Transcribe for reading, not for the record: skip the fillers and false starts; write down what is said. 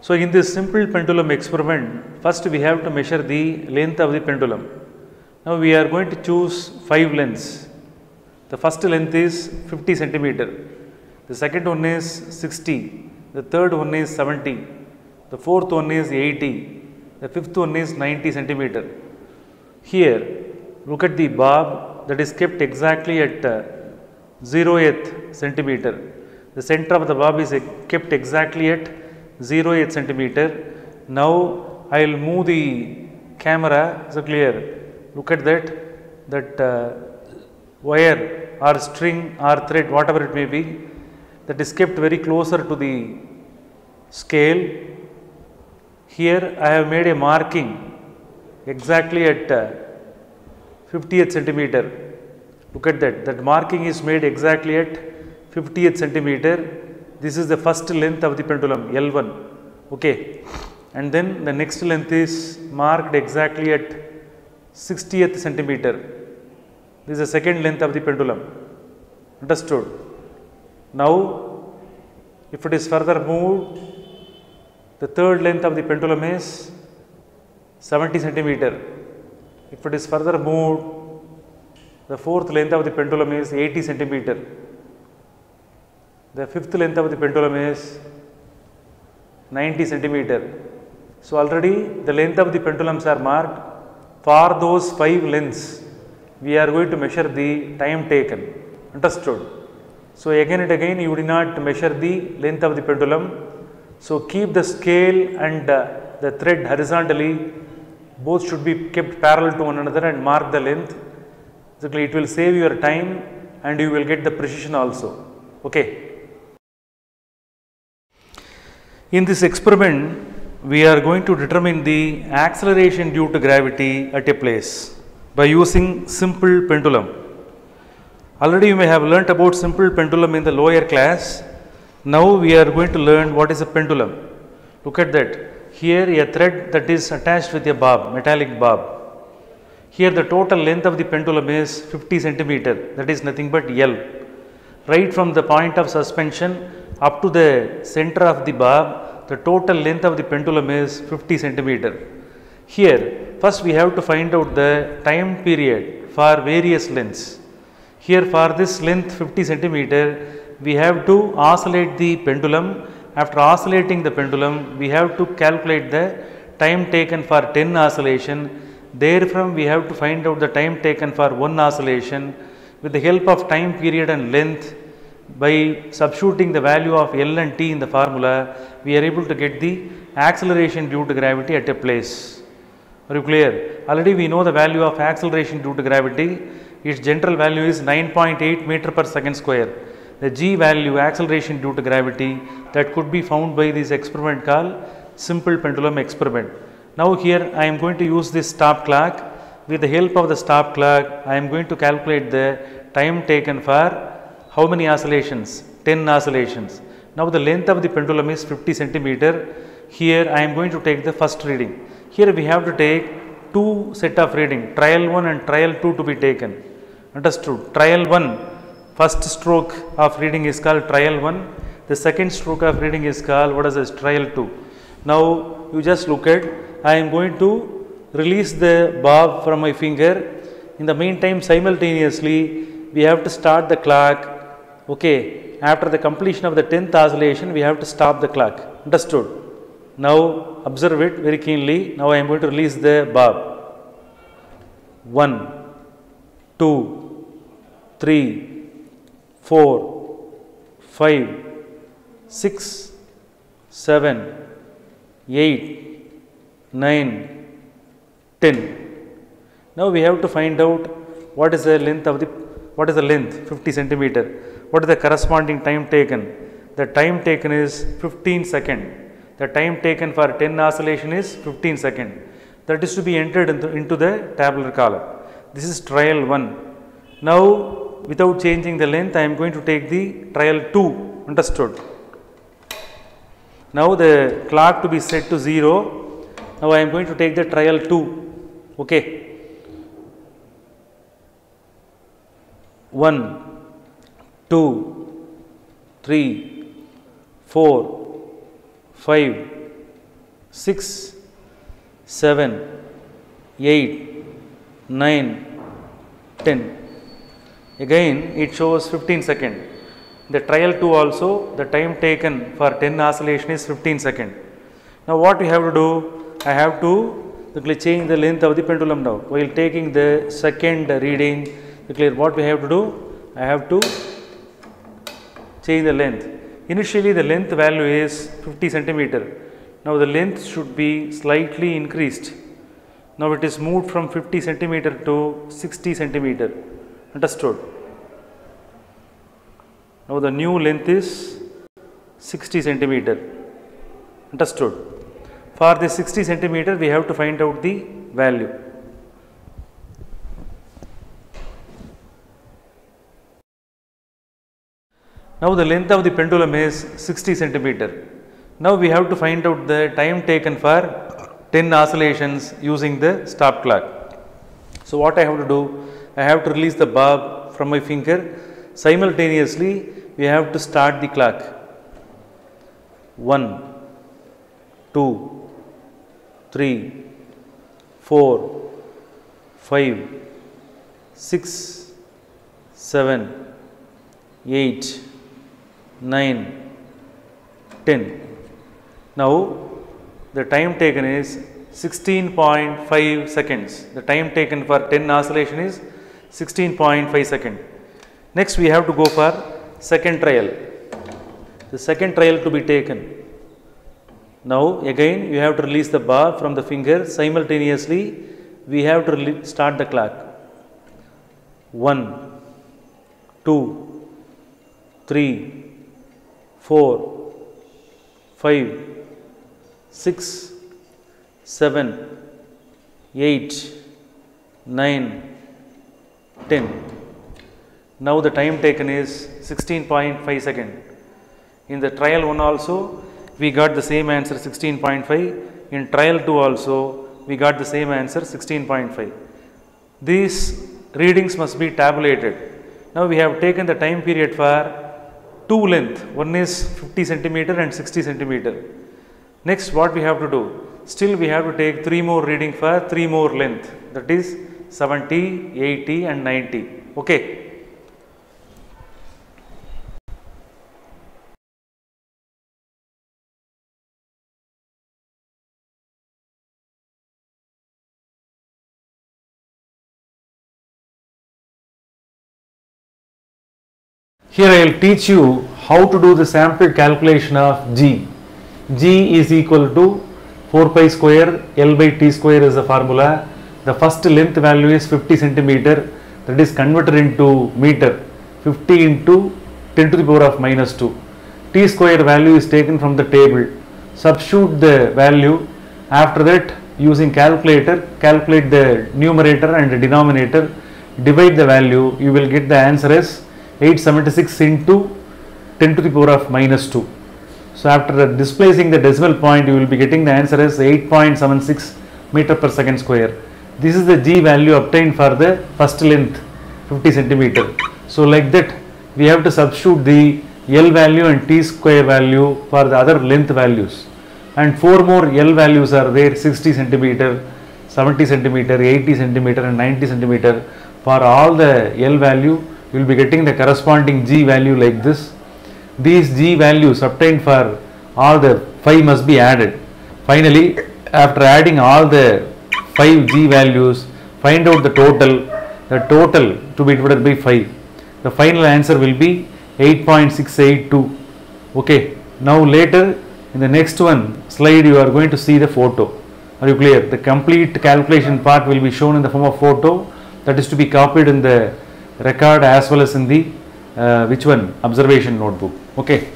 So in this simple pendulum experiment, first we have to measure the length of the pendulum. Now we are going to choose 5 lengths. The first length is 50 centimeter. The second one is 60. The third one is 70. The fourth one is 80. The fifth one is 90 centimeter. Here, look at the bob that is kept exactly at 0th centimeter. The center of the bob is kept exactly at 0th centimeter. Now I will move the camera. So clear. Look at that wire or string or thread, whatever it may be, that is kept very closer to the scale. Here I have made a marking exactly at 50th centimeter. Look at that marking is made exactly at 50th centimeter. This is the first length of the pendulum, L1. Okay. And then the next length is marked exactly at 60th centimeter. This is the second length of the pendulum. Understood? Now, if it is further moved, the third length of the pendulum is 70 centimeter. If it is further moved, the fourth length of the pendulum is 80 centimeter. The fifth length of the pendulum is 90 centimeter. So already the length of the pendulums are marked. For those 5 lengths, we are going to measure the time taken. Understood? So again and again you do not measure the length of the pendulum. So keep the scale and the thread horizontally. Both should be kept parallel to one another and mark the length. So it will save your time and you will get the precision also. Okay. In this experiment, we are going to determine the acceleration due to gravity at a place by using simple pendulum. Already you may have learnt about simple pendulum in the lower class. Now we are going to learn what is a pendulum. Look at that. Here a thread that is attached with a bob, metallic bob. Here the total length of the pendulum is 50 centimeter, that is nothing but L. Right from the point of suspension up to the center of the bob, the total length of the pendulum is 50 centimeter. Here, first we have to find out the time period for various lengths. Here for this length 50 centimeter, we have to oscillate the pendulum. After oscillating the pendulum, we have to calculate the time taken for 10 oscillation. Therefrom, we have to find out the time taken for 1 oscillation. With the help of time period and length, by substituting the value of L and T in the formula, we are able to get the acceleration due to gravity at a place. Are you clear? Already we know the value of acceleration due to gravity. Its general value is 9.8 meter per second square. The G value, acceleration due to gravity, that could be found by this experiment called simple pendulum experiment. Now here I am going to use this stop clock. With the help of the stop clock, I am going to calculate the time taken for how many oscillations? 10 oscillations. Now the length of the pendulum is 50 centimeter. Here I am going to take the first reading. Here we have to take 2 set of reading, trial 1 and trial 2 to be taken. Understood? Trial 1, first stroke of reading is called trial 1. The second stroke of reading is called, what is this? Trial 2. Now you just look at, I am going to release the bob from my finger. In the meantime, simultaneously we have to start the clock. Okay, after the completion of the 10th oscillation, we have to stop the clock. Understood? Now observe it very keenly. Now I am going to release the bob. 1, 2, 3, 4, 5, 6, 7, 8, 9, 10. Now we have to find out what is the length of the, what is the length? 50 centimeter. What is the corresponding time taken? The time taken is 15 seconds. The time taken for 10 oscillation is 15 seconds. That is to be entered into the tabular column. This is trial 1. Now without changing the length, I am going to take the trial 2. Understood? Now the clock to be set to 0. Now I am going to take the trial 2. Okay. 1, 2, 3, 4, 5, 6, 7, 8, 9, 10. Again it shows 15 seconds. The trial 2 also, the time taken for 10 oscillation is 15 seconds. Now what we have to do? I have to change the length of the pendulum now. While taking the second reading, what we have to do? I have to change the length. Initially the length value is 50 centimeter. Now the length should be slightly increased. Now it is moved from 50 centimeter to 60 centimeter. Understood? Now the new length is 60 centimeter. Understood? For the 60 centimeter we have to find out the value. Now the length of the pendulum is 60 centimeter. Now we have to find out the time taken for 10 oscillations using the stop clock. So what I have to do? I have to release the bob from my finger. Simultaneously we have to start the clock. 1, 2, 3, 4, 5, 6, 7, 8, 9, 10. Now the time taken is 16.5 seconds. The time taken for 10 oscillation is 16.5 seconds. Next we have to go for second trial. The second trial to be taken. Now again you have to release the bar from the finger. Simultaneously we have to start the clock. 1, 2, 3, 4, 5, 6, 7, 8, 9, 10. Now the time taken is 16.5 seconds. In the trial 1 also we got the same answer 16.5. In trial 2 also we got the same answer 16.5. These readings must be tabulated. Now we have taken the time period for two length. One is 50 centimeter and 60 centimeter. Next what we have to do? Still we have to take 3 more reading for 3 more length. That is 70, 80 and 90. Okay. Here I will teach you how to do the sample calculation of G. G is equal to 4 pi square L by T square is the formula. The first length value is 50 centimeter, that is converted into meter. 50 into 10 to the power of minus 2. T square value is taken from the table. Substitute the value. After that using calculator, calculate the numerator and the denominator. Divide the value. You will get the answer as 876 into 10 to the power of minus 2. So after displacing the decimal point you will be getting the answer as 8.76 meter per second square. This is the G value obtained for the first length 50 centimeter. So like that we have to substitute the L value and T square value for the other length values. And 4 more L values are there: 60 centimeter, 70 centimeter, 80 centimeter and 90 centimeter. For all the L value you will be getting the corresponding G value like this. These G values obtained for all the 5 must be added. Finally, after adding all the 5 G values, find out the total to be divided by 5. The final answer will be 8.682. Okay. Now later in the next slide you are going to see the photo. Are you clear? The complete calculation part will be shown in the form of photo, that is to be copied in the record as well as in the observation notebook. Okay.